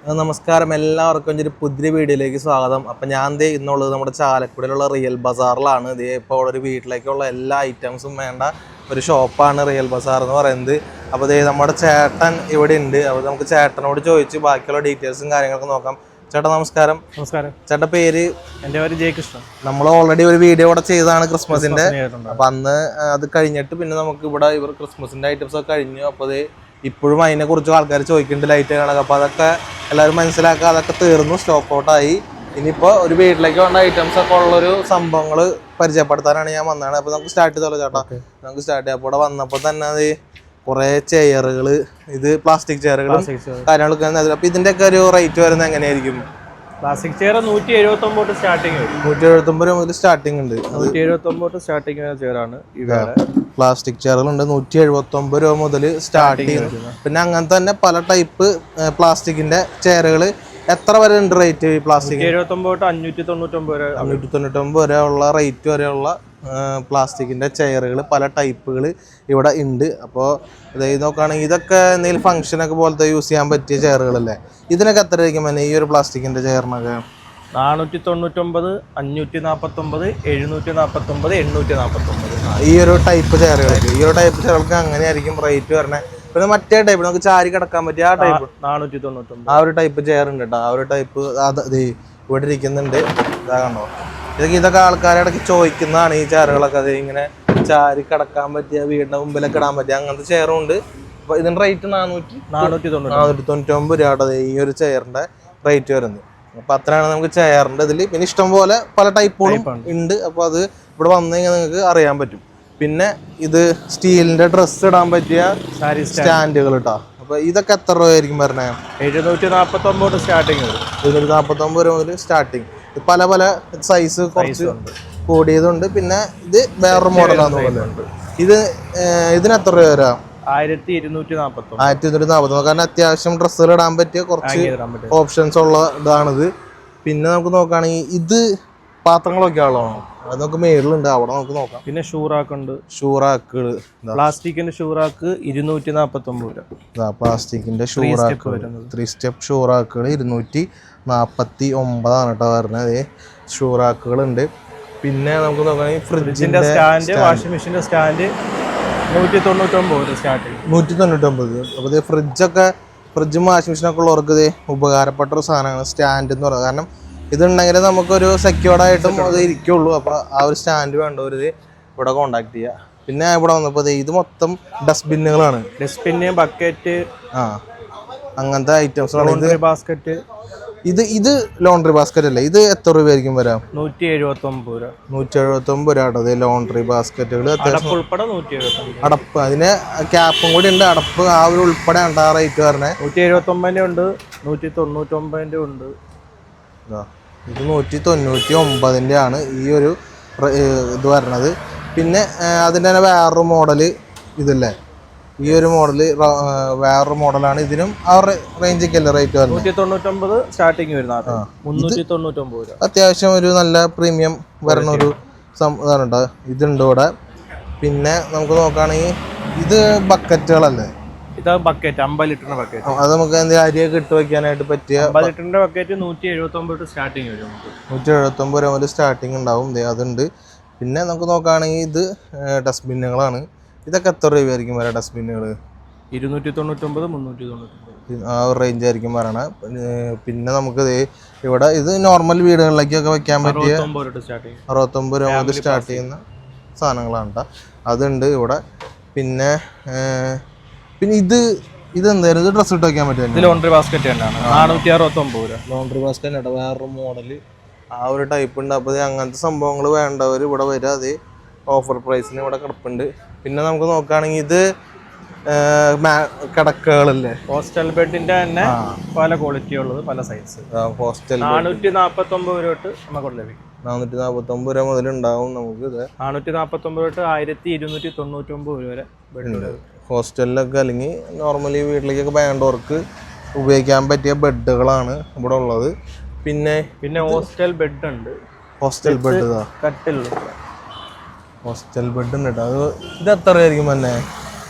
നമസ്കാരം, എല്ലാവർക്കും ഒരു പുതിയ വീഡിയോയിലേക്ക് സ്വാഗതം. അപ്പം ഞാൻ ഇന്നുള്ളത് നമ്മുടെ ചാലക്കുടിയിലുള്ള റിയൽ ബസാറിലാണ്. ഇപ്പോൾ ഒരു വീട്ടിലേക്കുള്ള എല്ലാ ഐറ്റംസും വേണ്ട ഒരു ഷോപ്പാണ് റിയൽ ബസാർ എന്ന് പറയുന്നത്. അപ്പോൾ നമ്മുടെ ചേട്ടൻ ഇവിടെ ഉണ്ട്. അപ്പോൾ നമുക്ക് ചേട്ടനോട് ചോദിച്ച് ബാക്കിയുള്ള ഡീറ്റെയിൽസും കാര്യങ്ങളൊക്കെ നോക്കാം. ചേട്ടാ നമസ്കാരം. നമസ്കാരം. ചേട്ടാ പേര്? എൻ്റെ പേര് ജയകൃഷ്ണൻ. നമ്മൾ ഓൾറെഡി ഒരു വീഡിയോ ഇവിടെ ചെയ്തതാണ് ക്രിസ്മസിൻ്റെ. അപ്പം അന്ന് അത് കഴിഞ്ഞിട്ട് പിന്നെ നമുക്ക് ഇവിടെ ക്രിസ്മസിൻ്റെ ഐറ്റംസ് ഒക്കെ കഴിഞ്ഞു. അപ്പോൾ ഇപ്പോഴും അതിനെക്കുറിച്ച് ആൾക്കാർ ചോദിക്കുന്നുണ്ട്, ലൈറ്റ് കണക്ക്. അപ്പോൾ അതൊക്കെ എല്ലാവരും മനസ്സിലാക്കുക, അതൊക്കെ തീർന്നു, സ്റ്റോക്ക് ഔട്ടായി. ഇനിയിപ്പോൾ ഒരു വീട്ടിലേക്ക് വേണ്ട ഐറ്റംസ് ഒക്കെ ഉള്ളൊരു സംഭവങ്ങൾ പരിചയപ്പെടുത്താനാണ് ഞാൻ വന്നതാണ്. അപ്പോൾ നമുക്ക് സ്റ്റാർട്ട് ചെയ്തോളൂ ചേട്ടാ. നമുക്ക് സ്റ്റാർട്ട് ചെയ്യാം. അപ്പോൾ ഇവിടെ വന്നപ്പോൾ തന്നെ അത് കുറേ ചെയറുകൾ, ഇത് പ്ലാസ്റ്റിക് ചെയറുകളും കാര്യങ്ങളൊക്കെ. അപ്പോൾ ഇതിൻ്റെയൊക്കെ ഒരു റേറ്റ് വരുന്നത് എങ്ങനെയായിരിക്കും? പ്ലാസ്റ്റിക് ചെയർ 179 സ്റ്റാർട്ടിങ് വരും. 179 രൂപ മുതൽ സ്റ്റാർട്ടിങ് ഉണ്ട്. 179 സ്റ്റാർട്ടിങ് ചെയറാണ് ഇവിടെ. പ്ലാസ്റ്റിക് ചെയറുകളുണ്ട് 179 രൂപ മുതൽ സ്റ്റാർട്ട് ചെയ്യുന്നു. പിന്നെ അങ്ങനെ തന്നെ പല ടൈപ്പ് പ്ലാസ്റ്റിക്കിന്റെ ചെയറുകൾ. എത്ര വരെ ഉണ്ട് റേറ്റ്? പ്ലാസ്റ്റിക് 599 വരെ ഉള്ള റേറ്റ് വരെയുള്ള പ്ലാസ്റ്റിക്കിന്റെ ചെയറുകൾ പല ടൈപ്പുകൾ ഇവിടെ ഉണ്ട്. അപ്പോൾ അതായത് നോക്കുകയാണെങ്കിൽ ഇതൊക്കെ എന്തെങ്കിലും ഫംഗ്ഷനൊക്കെ പോലത്തെ യൂസ് ചെയ്യാൻ പറ്റിയ ചെയറുകളല്ലേ. ഇതിനൊക്കെ എത്ര ആയിരിക്കും ഈ ഒരു പ്ലാസ്റ്റിക്കിന്റെ ചെയറിനൊക്കെ? 499, 549, 749, 849. ഈ ഒരു ടൈപ്പ് ചെയറുകൾക്ക് അങ്ങനെയായിരിക്കും റേറ്റ് വരണേ. പിന്നെ മറ്റേ ടൈപ്പ് നമുക്ക് ചാരി കിടക്കാൻ പറ്റിയ ആ ടൈപ്പ് 499 ആ ഒരു ടൈപ്പ് ചെയർ ഉണ്ട് കേട്ടോ. ആ ഒരു ടൈപ്പ് ഇവിടെ ഇരിക്കുന്നുണ്ട്. ഇതാ കണ്ടോ, ഇതൊക്കെ ആൾക്കാരെ ഇടയ്ക്ക് ചോദിക്കുന്നതാണ് ഈ ചെയറുകളൊക്കെ. അത് ഇങ്ങനെ ചാരി കിടക്കാൻ പറ്റിയ, വീടിന്റെ മുമ്പിലൊക്കെ ഇടാൻ പറ്റിയ അങ്ങനത്തെ ചെയറും ഉണ്ട്. അപ്പൊ ഇതിന്റെ റേറ്റ് 499 രൂപ ഈ ഒരു ചെയറിന്റെ റേറ്റ് വരുന്നത്. അപ്പൊ അത്രയാണ് നമുക്ക് ചെയറിന്റെ ഇതിൽ. പിന്നെ ഇഷ്ടം പോലെ പല ടൈപ്പുകളും ഉണ്ട്. അപ്പൊ അത് ഇവിടെ വന്നു കഴിഞ്ഞാൽ നിങ്ങൾക്ക് അറിയാൻ പറ്റും. പിന്നെ ഇത് സ്റ്റീലിന്റെ ഡ്രസ്സ് ഇടാൻ പറ്റിയ സ്റ്റാൻഡുകൾ കേട്ടോ. അപ്പൊ ഇതൊക്കെ എത്ര രൂപയായിരിക്കും വരണേ? 749 സ്റ്റാർട്ടിങ് വരും. 749 രൂപ മുതൽ സ്റ്റാർട്ടിങ്. പല പല സൈസ്, കുറച്ച് കൂടിയതുണ്ട്. പിന്നെ ഇത് വേറൊരു മോഡലാന്ന് പറയുന്നത്. ഇതിന് എത്ര രൂപ വരാം? 1240. കാരണം അത്യാവശ്യം ഡ്രസ്സുകൾ ഇടാൻ പറ്റിയ കുറച്ച് ഓപ്ഷൻസ് ഉള്ള ഇതാണിത്. പിന്നെ നമുക്ക് നോക്കുകയാണെങ്കിൽ ഇത് പാത്രങ്ങളൊക്കെ ആണോ, അത് നമുക്ക് മേളിലുണ്ട്, അവിടെ നമുക്ക് നോക്കാം. പിന്നെ ഷൂറാക്ക് ഉണ്ട്. ഷൂറാക്കുകൾ, പ്ലാസ്റ്റിക്കിന്റെ ഷൂറാക്ക് 249 രൂപ. പ്ലാസ്റ്റിക്കിന്റെ ഷൂറാക്ക് 3 സ്റ്റെപ്പ് ഷൂറാക്കുകൾ 249 കേട്ടോ വരുന്നത്. ഷൂറാക്കുകൾ ഉണ്ട്. പിന്നെ നമുക്ക് നോക്കുകയാണെങ്കിൽ ഫ്രിഡ്ജിന്റെ സ്റ്റാൻഡ്, വാഷിംഗ് മെഷീന്റെ സ്റ്റാൻഡ് 199 സ്റ്റാർട്ടിങ്. 199. അപ്പോൾ ഫ്രിഡ്ജും വാഷിംഗ് മെഷീനൊക്കെ ഉള്ളവർക്ക് ഇത് ഉപകാരപ്പെട്ട ഒരു സാധനമാണ് സ്റ്റാൻഡ് എന്ന് പറയുന്നത്. കാരണം ഇതുണ്ടെങ്കിൽ നമുക്കൊരു സെക്യൂർഡായിട്ടും അത് ഇരിക്കുള്ളൂ. അപ്പോൾ ആ ഒരു സ്റ്റാൻഡ് വേണ്ടവർ ഇവിടെ കോണ്ടാക്ട് ചെയ്യുക. പിന്നെ ഇവിടെ വന്നപ്പോൾ ഇത് മൊത്തം ഡസ്റ്റ്ബിന്നുകളാണ്. ഡസ്റ്റ്ബിന്ന്, ബക്കറ്റ്, അങ്ങനത്തെ ഐറ്റംസാണ്. ഇത് ബാസ്ക്കറ്റ്. ഇത് ലോണ്ടറി ബാസ്ക്കറ്റ് അല്ലേ? ഇത് എത്ര രൂപയായിരിക്കും വരാം? 179 രൂപ. 179 രൂപ ലോണ്ടറി ബാസ്ക്കറ്റുകൾ. അടപ്പ്, അതിന് ക്യാപ്പും കൂടി ഉണ്ട്. അടപ്പ് ആ ഒരു ഉൾപ്പെടെ ഉണ്ട് ആ റേറ്റ് പറഞ്ഞത്. 179 ഉണ്ട്, 199 ഉണ്ട്. ഇത് 199 ആണ് ഈ ഒരു ഇത് വരണത്. പിന്നെ അതിൻ്റെ തന്നെ വേറൊരു മോഡല് ഇതല്ലേ, ഈ ഒരു മോഡല് വേറൊരു മോഡലാണ്. ഇതിനും ആ റേഞ്ചൊക്കെ അല്ലേ റേറ്റ് വരുന്നത്? 199 സ്റ്റാർട്ടിങ് വരുന്നത്. 399 രൂപ. അത്യാവശ്യം ഒരു നല്ല പ്രീമിയം വരണ ഒരു ഇതാണ്. ഇതുണ്ട് ഇവിടെ. പിന്നെ നമുക്ക് നോക്കുകയാണെങ്കിൽ ഇത് ബക്കറ്റുകളല്ലേ? ഇതാ ബക്കറ്റ്, 50 ലിറ്ററിന്റെ ബക്കറ്റ്. അത് നമുക്ക് എന്തെങ്കിലും അരിയൊക്കെ ഇട്ട് വെക്കാനായിട്ട് പറ്റിയ 50 ലിറ്ററിന്റെ ബക്കറ്റ് 179 സ്റ്റാർട്ടിങ് വരും. 179 രൂപ മുതൽ സ്റ്റാർട്ടിങ് ഉണ്ടാവും. അതുണ്ട്. പിന്നെ നമുക്ക് നോക്കുകയാണെങ്കിൽ ഇത് ഡസ്റ്റ്ബിന്നുകളാണ്. ഇതൊക്കെ എത്ര രൂപയായിരിക്കും വരാം ഡസ്റ്റ്ബിന്നുകൾ? 299, 399 ആ ഒരു റേഞ്ച് ആയിരിക്കും വരണത്. പിന്നെ നമുക്ക് ഇവിടെ ഇത് നോർമൽ വീടുകളിലേക്കൊക്കെ വെക്കാൻ പറ്റിയ 69 രൂപ മുതൽ സ്റ്റാർട്ട് ചെയ്യുന്ന സാധനങ്ങളാണ് കേട്ടോ. അതുണ്ട് ഇവിടെ. പിന്നെ ഇതെന്തായാലും ഇത് ഡ്രസ്സ് ഇട്ട് വെക്കാൻ പറ്റും. ലോണ്ടറി ബാസ്ക്കറ്റ് തന്നെയാണ്. 469 രൂപ. ലോണ്ടറി ബാസ്ക്കറ്റ് ആണ് വേറൊരു മോഡല്. ആ ഒരു ടൈപ്പ് ഉണ്ട്. അപ്പോൾ അങ്ങനത്തെ സംഭവങ്ങൾ വേണ്ടവർ ഇവിടെ വരിക. അത് ഓഫർ പ്രൈസിന് ഇവിടെ കിടപ്പുണ്ട്. പിന്നെ നമുക്ക് നോക്കുകയാണെങ്കിൽ ഇത് കിടക്കകളല്ലേ? ഹോസ്റ്റൽ ബെഡിന്റെ തന്നെ പല ക്വാളിറ്റി ഉള്ളത്, പല സൈസ്. ഹോസ്റ്റൽ 449 രൂപ തൊട്ട് നമുക്ക് ലഭിക്കും. 449 രൂപ മുതൽ ഉണ്ടാവും നമുക്ക്. ഇത് 449 തൊട്ട് 1299 വരെ ബെഡ്. ഹോസ്റ്റലിലൊക്കെ അല്ലെങ്കിൽ നോർമലി വീട്ടിലേക്കൊക്കെ വേണ്ടവർക്ക് ഉപയോഗിക്കാൻ പറ്റിയ ബെഡുകളാണ് ഇവിടെ ഉള്ളത്. പിന്നെ ഹോസ്റ്റൽ ബെഡ് ഉണ്ട്. ഹോസ്റ്റൽ ബെഡ് കട്ടിൽ ഹോസ്റ്റൽ ബെഡ് ഉണ്ട് കേട്ടോ. അത് ഇത് എത്ര ആയിരിക്കും തന്നെ?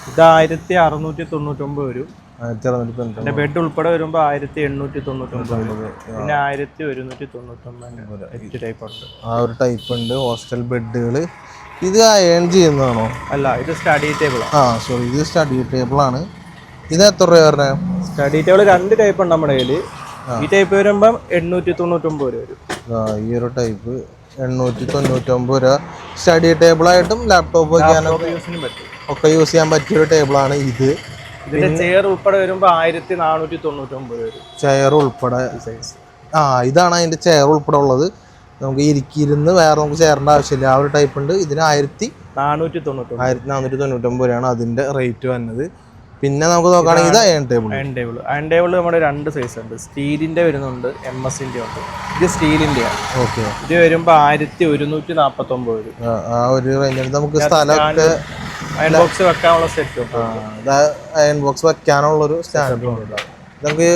ഇത് 1699 വരും. 1699. ബെഡ് ഉൾപ്പെടെ വരുമ്പോൾ 1899. പിന്നെ 1199 ടൈപ്പ് ഉണ്ട്. ആ ഒരു ടൈപ്പ് ഉണ്ട് ഹോസ്റ്റൽ ബെഡുകൾ. ഇത് അയൺ ചെയ്യുന്നതാണോ? അല്ല, ഇത് സ്റ്റഡി ടേബിൾ. സോറി, ഇത് സ്റ്റഡി ടേബിൾ ആണ്. ഇത് എത്ര രൂപ പറഞ്ഞത്? സ്റ്റഡി ടേബിൾ 2 ടൈപ്പ് ഉണ്ട് നമ്മുടെ കയ്യിൽ. ഈ ടൈപ്പ് വരുമ്പം 899 വരും. ഈ ഒരു ടൈപ്പ് 899 രൂപ. സ്റ്റഡി ടേബിളായിട്ടും ലാപ്ടോപ്പ് വയ്ക്കാനൊക്കെ ഒക്കെ യൂസ് ചെയ്യാൻ പറ്റിയൊരു ടേബിളാണ് ഇത്. ഇതിന്റെ ചെയർ ഉൾപ്പെടെ വരുമ്പോൾ 1499 വരും. ചെയർ ഉൾപ്പെടെ ഇതാണ് അതിന്റെ ചെയർ ഉൾപ്പെടെ ഉള്ളത്. നമുക്ക് ഇരുന്ന് വേറെ നമുക്ക് ചെയറിന്റെ ആവശ്യമില്ല. ആ ഒരു ടൈപ്പ് ഉണ്ട്. ഇതിന് 1499 രൂപയാണ് അതിന്റെ റേറ്റ് വന്നത്. പിന്നെ നമുക്ക് നോക്കുകയാണെങ്കിൽ ഇത് അയൺ ടേബിൾ നമ്മുടെ 2 സൈസ് ഉണ്ട്. സ്റ്റീലിന്റെ വരുന്നുണ്ട്, MS-ന്റെ ഉണ്ട്. ഇത് സ്റ്റീലിന്റെയാണ്. ഓക്കെ. ഇത് വരുമ്പോൾ 1149 വരും. ആ ഒരു റേഞ്ചിൽ നമുക്ക് സ്ഥലമൊക്കെ അയൺ ബോക്സ് വെക്കാനുള്ള സെറ്റും അയൺ ബോക്സ് വെക്കാനുള്ള ഒരു സ്റ്റാൻഡും ഉണ്ട്. നമുക്ക്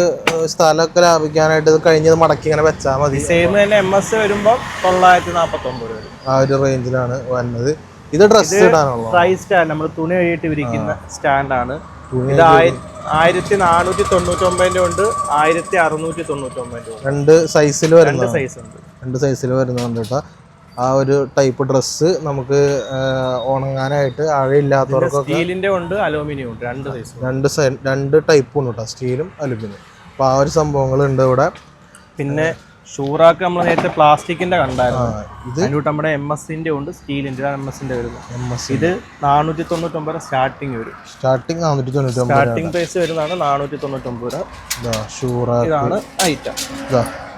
സ്ഥലമൊക്കെ ലാഭിക്കാനായിട്ട് ഇത് കഴിഞ്ഞത് മടക്കി ഇങ്ങനെ വെച്ചാൽ മതി. സെയിം തന്നെ MS വരുമ്പോൾ 949 വരും. ആ ഒരു റേഞ്ചിലാണ് വരുന്നത്. ഇത് ഡ്രസ് ഇടാനുള്ള ട്രൈ സ്റ്റാൻഡ്, നമ്മൾ തുണി കഴിയിട്ട് വിരിക്കുന്ന സ്റ്റാൻഡാണ്. ഇത് 1499 ഉണ്ട്, 1699 ഉണ്ട്. 2 സൈസിൽ വരുന്ന സൈസ് ഉണ്ട്. 2 സൈസിൽ വരുന്നുണ്ട് കേട്ടോ. ആ ഒരു ടൈപ്പ് ഡ്രസ്സ് നമുക്ക് ഉണങ്ങാനായിട്ട് ആഴയില്ലാത്തവർക്ക് സ്റ്റീലിന്റെ ഉണ്ട്, അലൂമിനിയം ഉണ്ട്. 2 സൈസ്, 2 ടൈപ്പും ഉണ്ട് കേട്ടോ, സ്റ്റീലും അലുമിനിയം. അപ്പോൾ ആ ഒരു സംഭവങ്ങളുണ്ട് ഇവിടെ. പിന്നെ ഷൂറാക്ക് നമ്മൾ നേരത്തെ പ്ലാസ്റ്റിക്കിന്റെ കണ്ടായിരുന്നു. ഇത് നമ്മുടെ MS-ന്റെ ഉണ്ട്, സ്റ്റീലിന്റെ. MS-ന്റെ വരുന്നത്. ഇത് 499 സ്റ്റാർട്ടിങ് വരും. സ്റ്റാർട്ടിങ് 499. സ്റ്റാർട്ടിങ് പ്രൈസ് വരുന്നതാണ് 499 രൂപ. ഷൂറാക്ക് ഇതാണ് ഐറ്റം.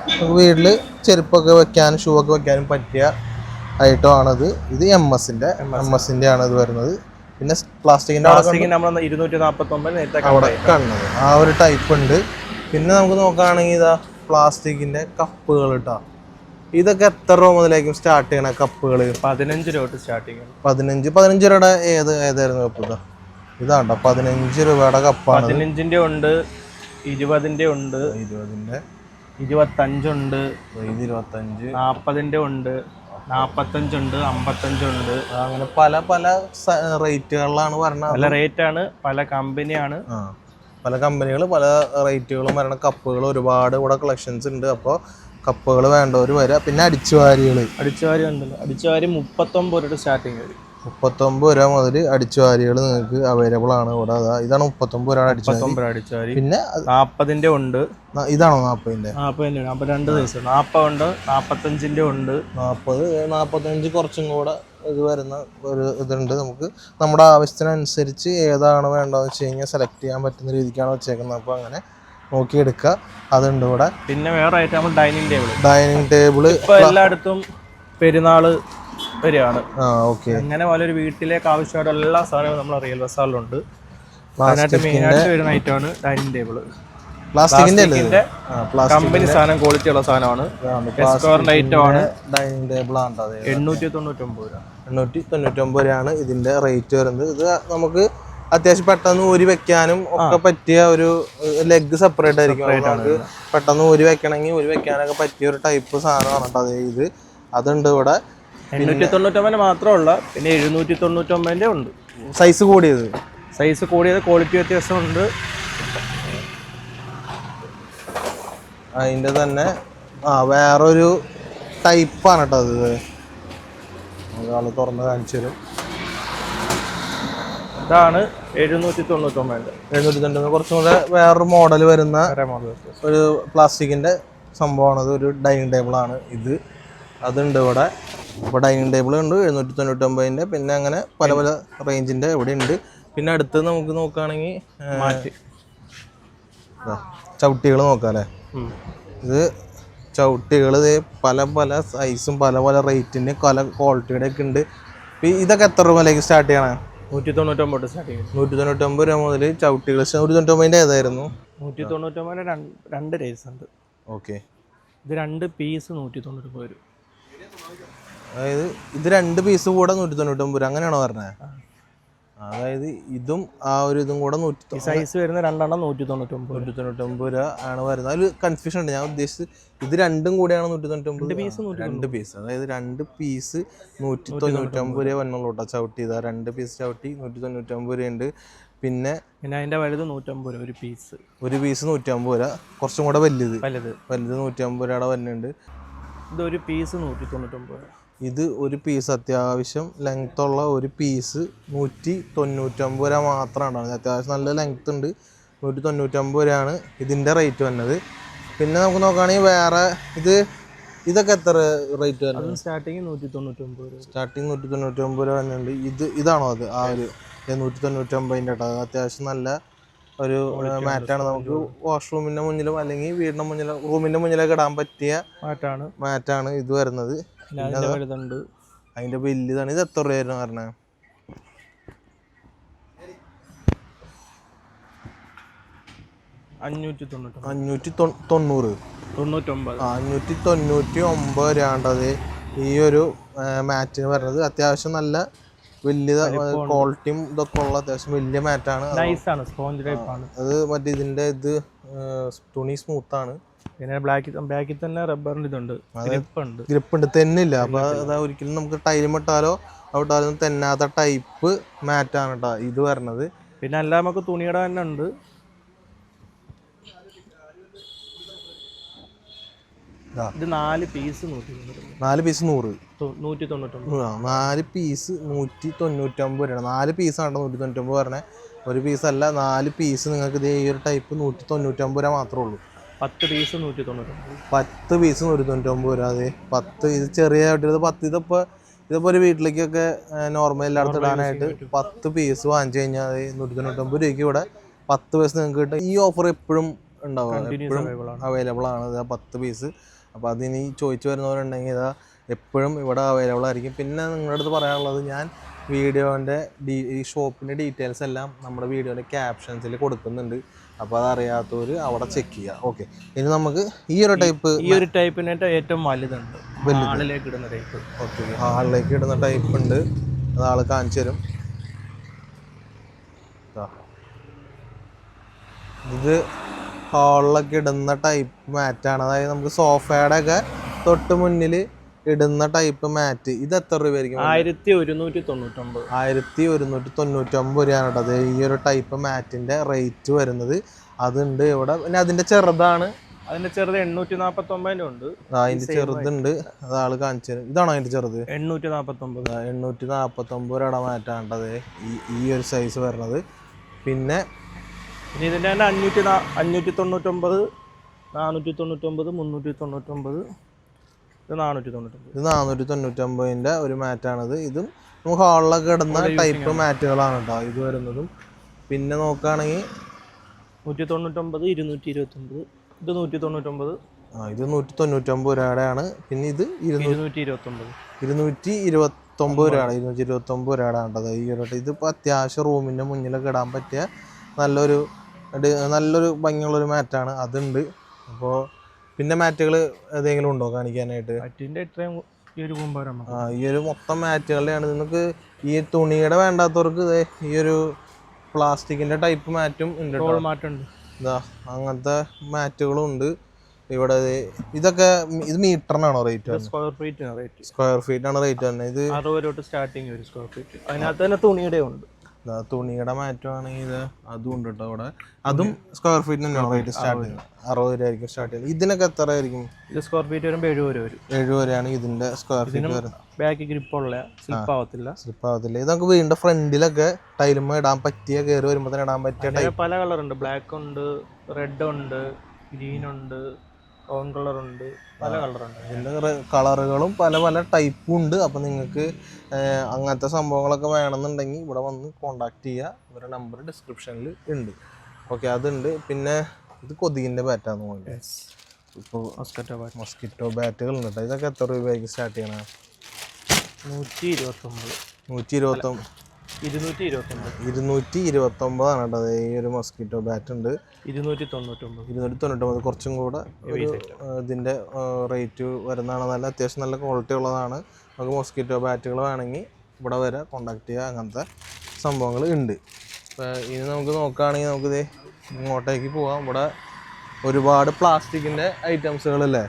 നമുക്ക് വീട്ടിൽ ചെരുപ്പൊക്കെ വെക്കാനും ഷൂ ഒക്കെ വെക്കാനും പറ്റിയ ഐറ്റം ആണത്. ഇത് MS-ന്റെ ആണ് ഇത് വരുന്നത്. പിന്നെ പ്ലാസ്റ്റിക്കിന്റെ നമ്മൾ 249 നേരത്തെ അവിടെ കാണുന്നത് ആ ഒരു ടൈപ്പ് ഉണ്ട്. പിന്നെ നമുക്ക് നോക്കുകയാണെങ്കിൽ ഇതാ പ്ലാസ്റ്റിക്കിന്റെ കപ്പുകൾ കേട്ടോ. ഇതൊക്കെ എത്ര രൂപ മുതലേക്കും സ്റ്റാർട്ട് ചെയ്യണ കപ്പുകൾ? 15 രൂപ സ്റ്റാർട്ടിങ്. 15 രൂപയുടെ ഏതായിരുന്നു കപ്പ്? ഇതാണ്ടോ 15 രൂപയുടെ കപ്പാണ്. 15ന്റെ ഉണ്ട്, 20ന്റെ ഉണ്ട്, 20ന്റെ 25 ഉണ്ട്, 25, 40ന്റെ ഉണ്ട്, 45 ഉണ്ട്, 55 ഉണ്ട്. അങ്ങനെ പല പല റേറ്റുകളിലാണ് പറഞ്ഞത്. പല റേറ്റ് ആണ്, പല കമ്പനിയാണ്. പല കമ്പനികൾ പല റേറ്റുകളും വരണ കപ്പുകൾ ഒരുപാട് ഇവിടെ കളക്ഷൻസ് ഉണ്ട്. അപ്പോൾ കപ്പുകൾ വേണ്ടവർ വരിക. പിന്നെ അടിച്ചുവാരി ഉണ്ടല്ലോ. അടിച്ചുവാരി 39 രൂപ സ്റ്റാർട്ടിങ് വരും. 39 രൂപ മുതൽ അടിച്ചുവാരികൾ നിങ്ങൾക്ക് അവൈലബിൾ ആണ് ഇവിടെ. ഇതാണ് 39 രൂപ അടിച്ചുവാരി. പിന്നെ 40ന്റെ ഉണ്ട്. ഇതാണോ 40ന്റെ? 2 സൈസ് 40 ഉണ്ട്, 45ന്റെ ഉണ്ട്. 45 കുറച്ചും കൂടെ ഇത് വരുന്ന ഒരു ഇതുണ്ട്. നമുക്ക് നമ്മുടെ ആവശ്യത്തിനനുസരിച്ച് ഏതാണ് വേണ്ടതെന്ന് വെച്ച് കഴിഞ്ഞാൽ സെലക്ട് ചെയ്യാൻ പറ്റുന്ന രീതിക്കാണ് വെച്ചേക്കുന്നത്. അപ്പോൾ അങ്ങനെ നോക്കിയെടുക്കുക. അതുണ്ട് ഇവിടെ. പിന്നെ വേറെ ഐറ്റം ഡൈനിങ് ടേബിൾ ഇപ്പോൾ എല്ലായിടത്തും പെരുന്നാള് വരികയാണ്. ഓക്കെ. അങ്ങനെ പോലെ ഒരു വീട്ടിലേക്ക് ആവശ്യമായിട്ട് എല്ലാ സാധനവും നമ്മൾ റിയൽ ബസാറിലുണ്ട്. അതിനായിട്ട് മെയിനായിട്ട് വരുന്ന ഐറ്റമാണ് ഡൈനിങ് ടേബിൾ. പ്ലാസ്റ്റിക്കിന്റെ കമ്പനി സാധനം, ക്വാളിറ്റി ഉള്ള സാധനമാണ്. ഐറ്റം ആണ്. ഡൈനിങ് ടേബിൾ ആണ് 899 രൂപ. 899 രൂപയാണ് ഇതിന്റെ റേറ്റ് വരുന്നത്. ഇത് നമുക്ക് അത്യാവശ്യം പെട്ടെന്ന് ഊരി വെക്കാനും ഒക്കെ പറ്റിയ ഒരു ലെഗ് സെപ്പറേറ്റ് ആയിരിക്കും. നമുക്ക് പെട്ടെന്ന് ഊരി വെക്കണമെങ്കിൽ ഊരി വെക്കാനൊക്കെ പറ്റിയ ഒരു ടൈപ്പ് സാധനമാണ് കേട്ടോ. ഇത് അതുണ്ട് ഇവിടെ. 899 മാത്രമല്ല, പിന്നെ 799 ഉണ്ട്. സൈസ് കൂടിയത് ക്വാളിറ്റി വ്യത്യാസമുണ്ട്. അതിൻ്റെ തന്നെ വേറൊരു ടൈപ്പാണ് കേട്ടോ അത്. ഒരാൾ തുറന്ന് കാണിച്ചു തരും. ഇതാണ് 799. കുറച്ചും കൂടെ വേറൊരു മോഡൽ വരുന്ന ഒരു പ്ലാസ്റ്റിക്കിന്റെ സംഭവമാണത്. ഒരു ഡൈനിങ് ടേബിളാണ് ഇത്. അതുണ്ട് ഇവിടെ. അപ്പോൾ ഡൈനിങ് ടേബിൾ ഉണ്ട് 799. പിന്നെ അങ്ങനെ പല പല റേഞ്ചിന്റെ ഇവിടെ ഉണ്ട്. പിന്നെ അടുത്ത് നമുക്ക് നോക്കുകയാണെങ്കിൽ ചവിട്ടികൾ നോക്കാം അല്ലേ. ഇത് ചവിട്ടികൾ പല പല സൈസും പല പല റേറ്റിന് പല ക്വാളിറ്റിയുടെ ഒക്കെ ഉണ്ട്. ഇതൊക്കെ എത്ര രൂപയിലേക്ക് സ്റ്റാർട്ട് ചെയ്യണേ? 199 സ്റ്റാർട്ടിങ്. 199 രൂപ മുതൽ ചവിട്ടികൾ. 199 ഏതായിരുന്നു? 199 2 റേസ് ഉണ്ട്. ഓക്കെ. ഇത് 2 പീസ് 190 വരും. അതായത് ഇത് 2 പീസ് കൂടെ 199 അങ്ങനെയാണോ പറഞ്ഞത്? അതായത് ഇതും ആ ഒരു ഇതും കൂടെ സൈസ് വരുന്ന 2 199 രൂപ ആണ് വരുന്നത്. അതിൽ കൺഫ്യൂഷൻ ഉണ്ട്. ഞാൻ ഉദ്ദേശിച്ചത് ഇത് രണ്ടും കൂടെയാണ് 199. 2 പീസ്, അതായത് 2 പീസ് 199 രൂപ വന്നുള്ളൂ കേട്ടോ. ചവിട്ടി ഇതാ 2 പീസ് ചവിട്ടി 199 രൂപ ഉണ്ട്. പിന്നെ അതിൻ്റെ വലുത് 150 രൂപ ഒരു പീസ്. ഒരു പീസ് 150 രൂപ. കുറച്ചും കൂടെ വലുത് വലുത് 150 രൂപയുടെ വരുന്നുണ്ട്. ഇതൊരു പീസ് 199 രൂപ. ഇത് ഒരു പീസ് അത്യാവശ്യം ലെങ്ത് ഉള്ള ഒരു പീസ് 199 രൂപ മാത്രമാണ് ഉണ്ടാകുന്നത്. അത്യാവശ്യം നല്ല ലെങ്ത് ഉണ്ട്. 199 രൂപയാണ് ഇതിൻ്റെ റേറ്റ് വന്നത്. പിന്നെ നമുക്ക് നോക്കുകയാണെങ്കിൽ വേറെ ഇതൊക്കെ എത്ര റേറ്റ് വരുന്നത്? സ്റ്റാർട്ടിങ് 199 രൂപ. സ്റ്റാർട്ടിങ് 199 രൂപ വരുന്നുണ്ട്. ഇതാണോ അത്? ആ ഒരു 199ൻ്റെ കേട്ടോ. അത്യാവശ്യം നല്ല ഒരു മാറ്റാണ്. നമുക്ക് വാഷ്റൂമിൻ്റെ മുന്നിലും അല്ലെങ്കിൽ വീടിൻ്റെ മുന്നിലോ റൂമിൻ്റെ മുന്നിലൊക്കെ ഇടാൻ പറ്റിയ മാറ്റാണ് ഇത് വരുന്നത്. അതിൻ്റെ വലിയതാണ്. ഇത് എത്ര രൂപയായിരുന്നു പറഞ്ഞത്? 599 രൂപയാണ്ടത് ഈ ഒരു മാറ്റിന് പറഞ്ഞത്. അത്യാവശ്യം നല്ല വലിയ ക്വാളിറ്റിയും ഇതൊക്കെ ഉള്ള അത്യാവശ്യം വലിയ മാറ്റാണ്. അത് മറ്റേ ഇതിൻ്റെ തുണി സ്മൂത്താണ്. പിന്നെ ബ്ലാക്കിൽ തന്നെ റബ്ബറിൻ്റെ ഇതുണ്ട്, ഗ്രിപ്പ് ഉണ്ട്, തെന്നില്ല. അപ്പൊ അതാ ഒരിക്കലും നമുക്ക് ടൈലിമിട്ടാലോ അവിട്ടാലോ തെന്നാത്ത ടൈപ്പ് മാറ്റാണ് കേട്ടോ ഇത് വരണത്. പിന്നെ അല്ല നമുക്ക് തുണിയുടെ തന്നെ ഉണ്ട്. ഇത് 4 പീസ് 100. 4 പീസ് 100. 199. 4 പീസ് 199 രൂപയാണ്. 4 പീസാണ് 199 പറഞ്ഞത്. ഒരു പീസല്ല, 4 പീസ് നിങ്ങൾക്ക് ഈ ഒരു ടൈപ്പ് 199 രൂപ മാത്രമേ ഉള്ളൂ. 10 പീസ് 199. 10 പീസ് 199 രൂപ. അതെ 10. ഇത് ചെറിയ 10. ഇതിപ്പോൾ ഒരു വീട്ടിലേക്കൊക്കെ നോർമൽ എല്ലായിടത്തും ഇടാനായിട്ട് 10 പീസ് വാങ്ങിച്ചു കഴിഞ്ഞാൽ 199 രൂപയ്ക്ക് ഇവിടെ 10 പീസ് നിങ്ങൾക്ക് കിട്ടും. ഈ ഓഫർ എപ്പോഴും ഉണ്ടാവും, എപ്പോഴും അവൈലബിൾ ആണ്. 10 പീസ്. അപ്പോൾ അതിനി ചോദിച്ചു വരുന്നവരുണ്ടെങ്കിൽ ഇതാ എപ്പോഴും ഇവിടെ അവൈലബിൾ ആയിരിക്കും. പിന്നെ നിങ്ങളുടെ അടുത്ത് പറയാനുള്ളത്, ഞാൻ വീഡിയോൻ്റെ ഈ ഷോപ്പിൻ്റെ ഡീറ്റെയിൽസ് എല്ലാം നമ്മുടെ വീഡിയോൻ്റെ ക്യാപ്ഷൻസിൽ കൊടുക്കുന്നുണ്ട്. അപ്പോൾ അതറിയാത്തവർ അവിടെ ചെക്ക് ചെയ്യുക. ഓക്കെ, ഇനി നമുക്ക് ഈ ഒരു ടൈപ്പിനായിട്ട് ഏറ്റവും വലുതുണ്ട്, ഹാളിലേക്ക് ഇടുന്ന ടൈപ്പ്. ഓക്കെ, ഹാളിലേക്ക് ഇടുന്ന ടൈപ്പ് ഉണ്ട്. അത് ആൾ കാണിച്ചു തരും. ഇത് ഹാളിലൊക്കെ ഇടുന്ന ടൈപ്പ് മാറ്റാണ്. അതായത് നമുക്ക് സോഫയുടെ ഒക്കെ തൊട്ട് മുന്നിൽ ഇടുന്ന ടൈപ്പ് മാറ്റ്. ഇത് എത്ര രൂപയായിരിക്കും? 1199. 1199 രൂപയാണ് കേട്ടോ അത് ഈ ഒരു ടൈപ്പ് മാറ്റിൻ്റെ റേറ്റ് വരുന്നത്. അതുണ്ട് ഇവിടെ. പിന്നെ അതിൻ്റെ ചെറുതാണ്. അതിൻ്റെ ചെറുത് 849 ഉണ്ട്. അതിൻ്റെ ചെറുതുണ്ട്, അത് ആള് കാണിച്ചു തരും. ഇതാണോ അതിൻ്റെ ചെറുത്? 849. 849 രൂപയുടെ മാറ്റാണ് കേട്ടത് ഈ ഒരു സൈസ് വരുന്നത്. പിന്നെ ഇതിൻ്റെ തന്നെ 599, 499, 399, ഇത് 499ൻ്റെ ഒരു മാറ്റാണിത്. ഇതും നമുക്ക് ഹാളിലൊക്കെ ഇടുന്ന ടൈപ്പ് മാറ്റുകളാണ് കേട്ടോ ഇത് വരുന്നതും. പിന്നെ നോക്കുകയാണെങ്കിൽ 199, 229, ഇത് 199. ഇത് 199 രൂപയുടെയാണ്. പിന്നെ ഇത് 229. 229 രൂപയാണ്. 229 രൂപയാണ് കേട്ടത് ഈ ഒരു. ഇതിപ്പോൾ അത്യാവശ്യം റൂമിൻ്റെ മുന്നിലൊക്കെ ഇടാൻ പറ്റിയ നല്ലൊരു ഭംഗിയുള്ളൊരു മാറ്റാണ്. അതുണ്ട്. അപ്പോൾ പിന്നെ മാറ്റുകൾ ഏതെങ്കിലും ഉണ്ടോ കാണിക്കാനായിട്ട്? ഈ ഒരു മൊത്തം മാറ്റുകളുടെയാണ്. നിങ്ങൾക്ക് ഈ തുണിയുടെ വേണ്ടാത്തവർക്ക് ഈ ഒരു പ്ലാസ്റ്റിക്കിൻ്റെ ടൈപ്പ് മാറ്റും ഉണ്ട്. ഇതാ അങ്ങനത്തെ മാറ്റുകളും ഉണ്ട് ഇവിടെ. ഇതൊക്കെ ഇത് മീറ്ററിനാണോ റേറ്റ്? സ്ക്വയർ ഫീറ്റാണ് റേറ്റ് തന്നെ. ഇത് 60 രൂപ സ്റ്റാർട്ടിങ് ഒരു സ്ക്വയർ ഫീറ്റ്. അതിനകത്ത് തന്നെ തുണിയുടെ ഉണ്ട്. തുണിയുടെ മാറ്റമാണെങ്കിൽ ഇത് അതും ഉണ്ട് കേട്ടോ ഇവിടെ. അതും സ്ക്വയർ ഫീറ്റ് തന്നെയാണ് റേറ്റ് സ്റ്റാർട്ടിങ്. 60 രൂപ ആയിരിക്കും സ്റ്റാർട്ട് ചെയ്യുന്നത്. ഇതിനൊക്കെ എത്ര ആയിരിക്കും? ഇത് സ്ക്വയർ ഫീറ്റ് വരുമ്പോൾ 70 രൂപ വരും. 70 രൂപയാണ് ഇതിന്റെ സ്ക്വയർ ഫീറ്റ് വരുന്നത്. ബാക്ക് ഗ്രിപ്പുള്ള, സ്ലിപ്പ് ആവത്തില്ല. ഇത് നമുക്ക് വീടിന്റെ ഫ്രണ്ടിലൊക്കെ ടൈലുമ്മ ഇടാൻ പറ്റിയ, കയറി വരുമ്പോൾ തന്നെ ഇടാൻ പറ്റിയ പല കളർ ഉണ്ട്. ബ്ലാക്ക് ഉണ്ട്, റെഡ് ഉണ്ട്, ഗ്രീൻ ഉണ്ട്, ഓൺ കളർ ഉണ്ട്, പല കളറുണ്ട്. ഇതിൻ്റെ കളറുകളും പല ടൈപ്പും ഉണ്ട്. അപ്പം നിങ്ങൾക്ക് അങ്ങനത്തെ സംഭവങ്ങളൊക്കെ വേണമെന്നുണ്ടെങ്കിൽ ഇവിടെ വന്ന് കോണ്ടാക്ട് ചെയ്യുക. ഇവരുടെ നമ്പർ ഡിസ്ക്രിപ്ഷനിൽ ഉണ്ട്. ഓക്കെ, അതുണ്ട്. പിന്നെ ഇത് കൊതുകിൻ്റെ ബാറ്റാന്ന് തോന്നുന്നു. ഇപ്പോൾ മസ്കിറ്റോ ബാറ്റുകൾ ഉണ്ട് കേട്ടോ. ഇതൊക്കെ എത്ര രൂപയ്ക്ക് സ്റ്റാർട്ട് ചെയ്യണം? 229. 229 ആണ് കേട്ടോ ഈ ഒരു മസ്കിറ്റോ ബാറ്റ് ഉണ്ട്. 299 കുറച്ചും കൂടെ ഇതിൻ്റെ റേറ്റ് വരുന്നതാണ്. നല്ല അത്യാവശ്യം നല്ല ക്വാളിറ്റി ഉള്ളതാണ്. നമുക്ക് മസ്കിറ്റോ ബാറ്റുകൾ വേണമെങ്കിൽ ഇവിടെ വരെ കോണ്ടാക്ട് ചെയ്യുക. അങ്ങനത്തെ സംഭവങ്ങൾ ഉണ്ട്. ഇനി നമുക്ക് നോക്കുകയാണെങ്കിൽ നമുക്കിത് ഇങ്ങോട്ടേക്ക് പോവാം. ഇവിടെ ഒരുപാട് പ്ലാസ്റ്റിക്കിൻ്റെ ഐറ്റംസുകളല്ലേ?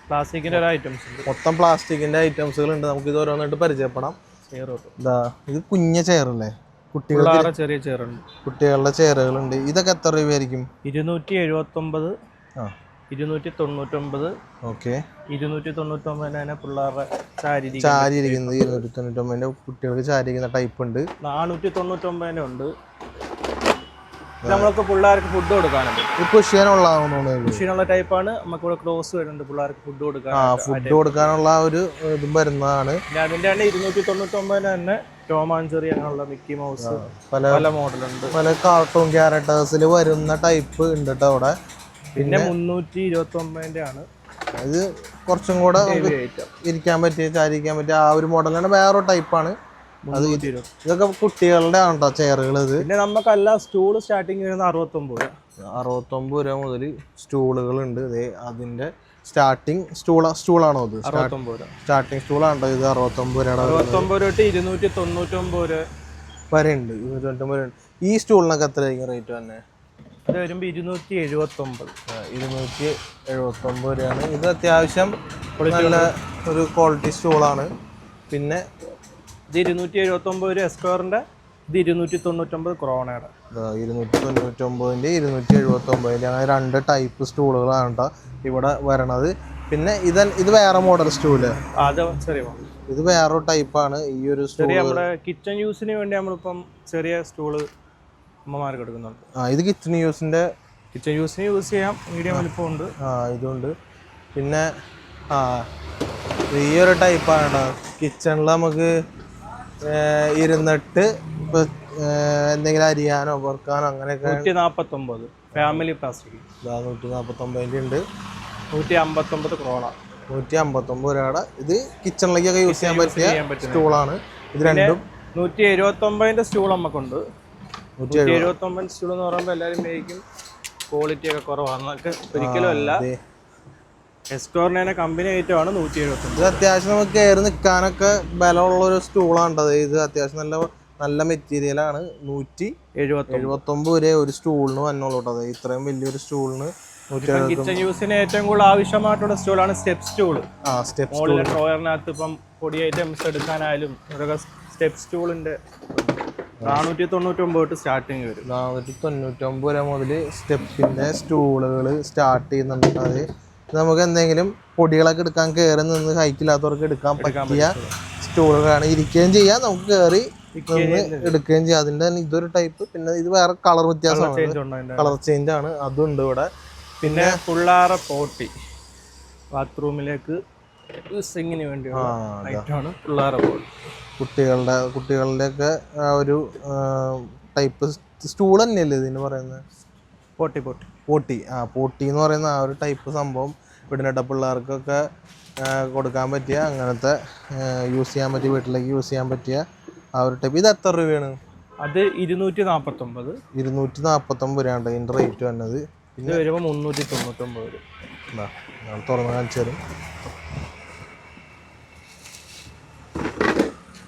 പ്ലാസ്റ്റിക്കിൻ്റെ ഒരു ഐറ്റംസ് ഉണ്ട്. മൊത്തം പ്ലാസ്റ്റിക്കിൻ്റെ ഐറ്റംസുകളുണ്ട്. നമുക്കിത് ഓരോന്നായിട്ട് പരിചയപ്പെടാം. ഇത് കുഞ്ഞ ചെയറല്ലേ? കുട്ടികളുടെ ചെറിയ ചെയറുണ്ട്. കുട്ടികളുടെ ചെയറുകളുണ്ട്. ഇതൊക്കെ എത്ര രൂപയായിരിക്കും? 279, 299. ഓക്കെ. 299 പിള്ളേരുടെ ചാരി ഇരിക്കുന്നത് 299 കുട്ടികൾക്ക് ചാരിക്കുന്ന ടൈപ്പ് ഉണ്ട്. 499 ഉണ്ട്. നമ്മൾക്ക് പിള്ളേർക്ക് ഫുഡ് കൊടുക്കാനുണ്ട്. കുഷിനുള്ള ടൈപ്പാണ്. നമുക്കിവിടെ ക്ലോസ് വരുന്നുണ്ട് പിള്ളേർക്ക് ഫുഡ് കൊടുക്കാനുള്ള ഒരു ഇതും വരുന്നതാണ്. അതിന്റെ തന്നെ 299 തന്നെ ടോം ആൻഡ് ജെറി അങ്ങനെയുള്ള മിക്കി മൗസ് പല മോഡലുണ്ട്. പല കാർട്ടൂൺ ക്യാരക്ടേഴ്സിൽ വരുന്ന ടൈപ്പ് ഉണ്ട് കേട്ടോ അവിടെ. പിന്നെ 329 ആണ്. ഇത് കുറച്ചും കൂടെ ഇരിക്കാൻ പറ്റിയ ചാരിക്കാൻ പറ്റിയ ആ ഒരു മോഡലാണ്. വേറൊരു ടൈപ്പാണ് അത്. ഇതൊക്കെ കുട്ടികളുടെ ആണോ ചെയറുകൾ? ഇത് പിന്നെ നമുക്കല്ല സ്റ്റൂൾ സ്റ്റാർട്ടിങ് വരുന്നത് 69 രൂപ മുതൽ സ്റ്റൂളുകളുണ്ട്. അതിന്റെ സ്റ്റാർട്ടിങ് സ്റ്റൂളാണോ ഇത്? 69 രൂപ സ്റ്റാർട്ടിങ് സ്റ്റൂളാണോ ഇത്? 69 രൂപ 299 രൂപ വരെ ഉണ്ട്. 299 രൂപ. ഈ സ്റ്റൂളിനൊക്കെ എത്രയായിരിക്കും റേറ്റ് തന്നെ? ഇത് വരുമ്പോൾ 279 രൂപയാണ്. ഇത് അത്യാവശ്യം നല്ല ഒരു ക്വാളിറ്റി സ്റ്റൂളാണ്. പിന്നെ ഇത് 279 രൂപ എസ്ക്വയറിന്റെ. ഇത് 299 ക്രോണയുടെ. 299 279 അങ്ങനെ രണ്ട് ടൈപ്പ് സ്റ്റൂളുകളാണ് കേട്ടോ ഇവിടെ വരണത്. പിന്നെ ഇത് വേറെ മോഡൽ സ്റ്റൂല്. ഇത് വേറൊരു ടൈപ്പാണ്. ഈ ഒരു സ്റ്റൂൾ നമ്മുടെ കിച്ചൺ യൂസിന് വേണ്ടി നമ്മളിപ്പം ചെറിയ സ്റ്റൂള് അമ്മമാർക്ക് എടുക്കുന്നുണ്ട്. ഇത് കിച്ചൺ യൂസിന് യൂസ് ചെയ്യാം. മീഡിയം വലിപ്പമുണ്ട്. ഇതുണ്ട്. പിന്നെ ഈ ഒരു ടൈപ്പാണ് കേട്ടോ. കിച്ചണിൽ നമുക്ക് ഇരുന്നിട്ട് എന്തെങ്കിലും അരിയാനോ പൊറുക്കാനോ അങ്ങനെയൊക്കെ. 149 ഫാമിലി പ്ലാസ്റ്റിക്. 149 ഉണ്ട്. 159 ക്രോണ. 159 രൂപയുടെ. ഇത് കിച്ചണിലേക്കൊക്കെ യൂസ് ചെയ്യാൻ പറ്റിയ സ്റ്റൂളാണ്. ഇത് രണ്ടും 179 സ്റ്റൂൾ നമുക്കുണ്ട്. 179 സ്റ്റൂൾ എന്ന് പറയുമ്പോൾ എല്ലാവരും മേടിക്കും ക്വാളിറ്റി ഒക്കെ കുറവാണ്. ഒരിക്കലും അല്ല. എസ്കോറിനെ കമ്പനി ഐറ്റമാണ് 179. ഇത് അത്യാവശ്യം നമുക്ക് കയറി നിൽക്കാനൊക്കെ ബലമുള്ള ഒരു സ്റ്റൂളാണ്. ഇത് അത്യാവശ്യം നല്ല മെറ്റീരിയലാണ്. 179 രൂപ ഒരു സ്റ്റൂളിന് വന്നുള്ളൂ കേട്ടോ. ഇത്രയും വലിയൊരു സ്റ്റൂളിന് കിച്ചൺ യൂസിന് ഏറ്റവും കൂടുതൽ ആവശ്യമായിട്ടുള്ള സ്റ്റൂളാണ് സ്റ്റെപ്പ് സ്റ്റൂൾ. മുകളിലെ ഡ്രോയറിനകത്ത് ഇപ്പം പൊടി ഐറ്റംസ് എടുക്കാനായാലും സ്റ്റെപ്പ് സ്റ്റൂളിന്റെ 499 സ്റ്റാർട്ടിങ് വരും. 499 രൂപ മുതൽ സ്റ്റെപ്പിന്റെ സ്റ്റൂളുകൾ സ്റ്റാർട്ട് ചെയ്യുന്നുണ്ട്. അത് നമുക്ക് എന്തെങ്കിലും പൊടികളൊക്കെ എടുക്കാൻ കയറി നിന്ന് ഹൈറ്റില്ലാത്തവർക്ക് എടുക്കാൻ പറ്റിയ സ്റ്റൂളുകളാണ്. ഇരിക്കുകയും ചെയ്യാം, നമുക്ക് കയറി എടുക്കുകയും ചെയ്യാം. അതിന്റെ ഇതൊരു ടൈപ്പ്. പിന്നെ ഇത് വേറെ കളർ വ്യത്യാസമാണ്, കളർ ചേഞ്ച് ആണ്. അതുണ്ട് ഇവിടെ. പിന്നെ പിള്ളേരെ പോട്ടി ബാത്റൂമിലേക്ക് യൂസിങ്ങിന് വേണ്ടിയാണ് പിള്ളേരെ പോട്ടി. കുട്ടികളുടെ ഒക്കെ ആ ഒരു ടൈപ്പ് സ്റ്റൂൾ തന്നെയല്ലേ ഇതിന് പറയുന്നത്? പോട്ടി എന്ന് പറയുന്ന ആ ഒരു ടൈപ്പ് സംഭവം വീടിനട്ട പിള്ളേർക്കൊക്കെ കൊടുക്കാൻ പറ്റിയ അങ്ങനത്തെ യൂസ് ചെയ്യാൻ പറ്റിയ വീട്ടിലേക്ക് യൂസ് ചെയ്യാൻ പറ്റിയ ആ ഒരു ടൈപ്പ്. ഇത് എത്ര രൂപയാണ്? അത് 249 രൂപയാണ് ഇതിൻ്റെ റേറ്റ് വന്നത്. പിന്നെ വരുമ്പോൾ 399 രൂപ. ഞാൻ തുറന്ന് കാണിച്ചു തരും.